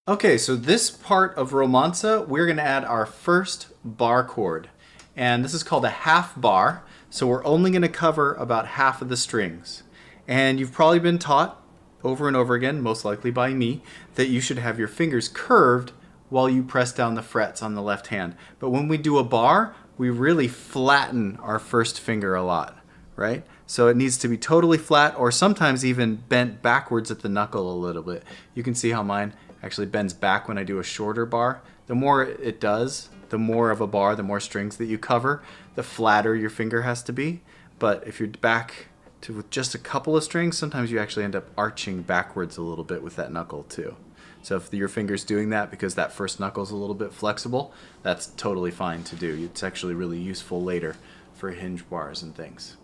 Okay, so this part of Romanza, we're going to add our first bar chord. And this is called a half bar, so we're only going to cover about half of the strings. And you've probably been taught over and over again, most likely by me, that you should have your fingers curved while you press down the frets on the left hand. But when we do a bar, we really flatten our first finger a lot, right? So it needs to be totally flat or sometimes even bent backwards at the knuckle a little bit. You can see how mine actually bends back when I do a shorter bar. The more it does, the more of a bar, the more strings that you cover, the flatter your finger has to be. But if you're back to with just a couple of strings, sometimes you actually end up arching backwards a little bit with that knuckle too. So if your finger's doing that because that first knuckle's a little bit flexible, that's totally fine to do. It's actually really useful later for hinge bars and things.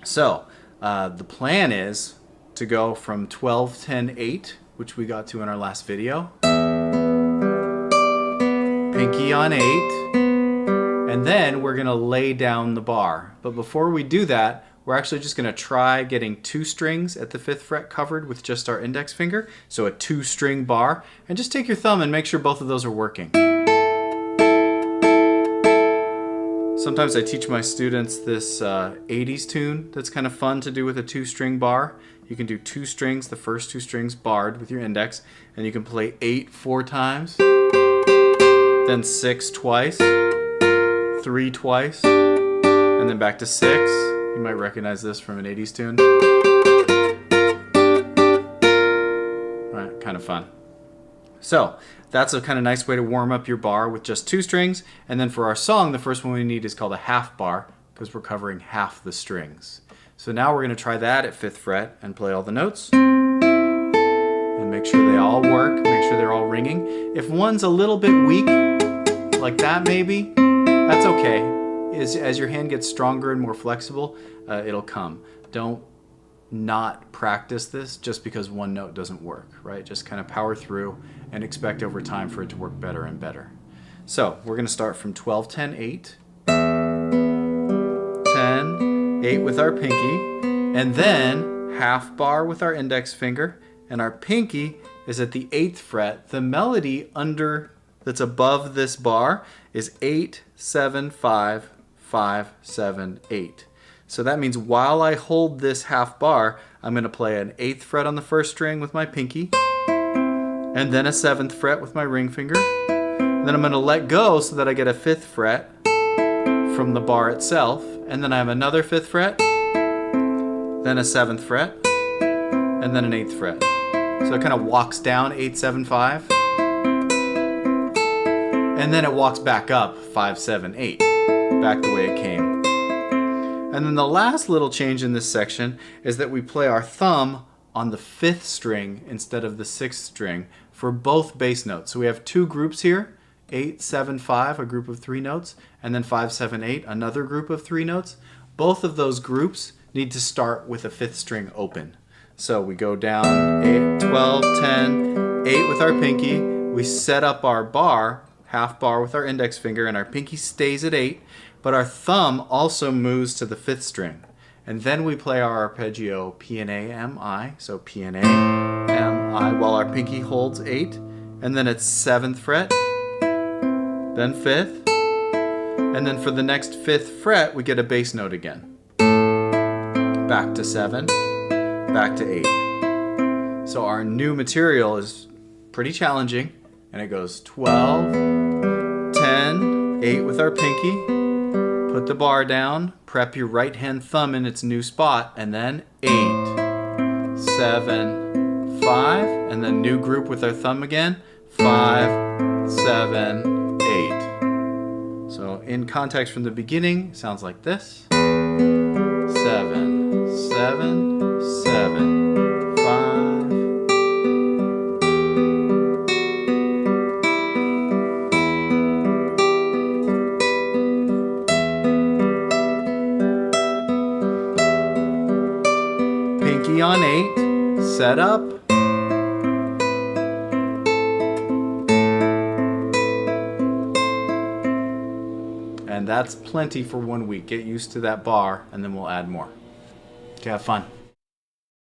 So the plan is to go from 12, 10, 8, which we got to in our last video. Pinky on 8. And then we're going to lay down the bar. But before we do that, we're actually just going to try getting 2 strings at the 5th fret covered with just our index finger. So a 2-string bar. And just take your thumb and make sure both of those are working. Sometimes I teach my students this 80s tune that's kind of fun to do with a 2-string bar. You can do 2 strings, the first 2 strings barred with your index, and you can play 8 4 times, then 6 twice, 3 twice, and then back to 6. You might recognize this from an 80s tune. Right, kind of fun. So that's a kind of nice way to warm up your bar with just 2 strings. And then for our song, the first one we need is called a half bar because we're covering half the strings. So now we're going to try that at 5th fret and play all the notes. And make sure they all work, make sure they're all ringing. If one's a little bit weak, like that maybe, that's okay. As your hand gets stronger and more flexible, it'll come. Don't not practice this just because one note doesn't work, right? Just kind of power through and expect over time for it to work better and better. So we're going to start from 12, 10, 8, 10, 8 with our pinky, and then half bar with our index finger, and our pinky is at the 8th fret. The melody that's above this bar is 8, 7, 5, 5, 7, 8. So that means while I hold this half bar, I'm going to play an 8th fret on the first string with my pinky, and then a 7th fret with my ring finger. And then I'm going to let go so that I get a 5th fret from the bar itself, and then I have another 5th fret, then a 7th fret, and then an 8th fret. So it kind of walks down 8, 7, 5, and then it walks back up 5, 7, 8, back the way it came. And then the last little change in this section is that we play our thumb on the 5th string instead of the 6th string for both bass notes. So we have 2 groups here, 8, 7, 5, a group of 3 notes, and then 5, 7, 8, another group of 3 notes. Both of those groups need to start with a 5th string open. So we go down 8, 12, 10, 8 with our pinky. We set up our bar, half bar with our index finger, and our pinky stays at 8. But our thumb also moves to the 5th string. And then we play our arpeggio P and A, M, I. So P and A, M, I, while our pinky holds 8. And then it's 7th fret, then 5th. And then for the next 5th fret, we get a bass note again. Back to 7, back to 8. So our new material is pretty challenging. And it goes 12, 10, 8 with our pinky. Put the bar down, prep your right hand thumb in its new spot, and then 8, 7, 5, and then new group with our thumb again, 5, 7, 8. So in context from the beginning, sounds like this. 7, 7, 7, 5. Pinky on 8, set up. And that's plenty for 1 week. Get used to that bar, and then we'll add more. Okay, have fun.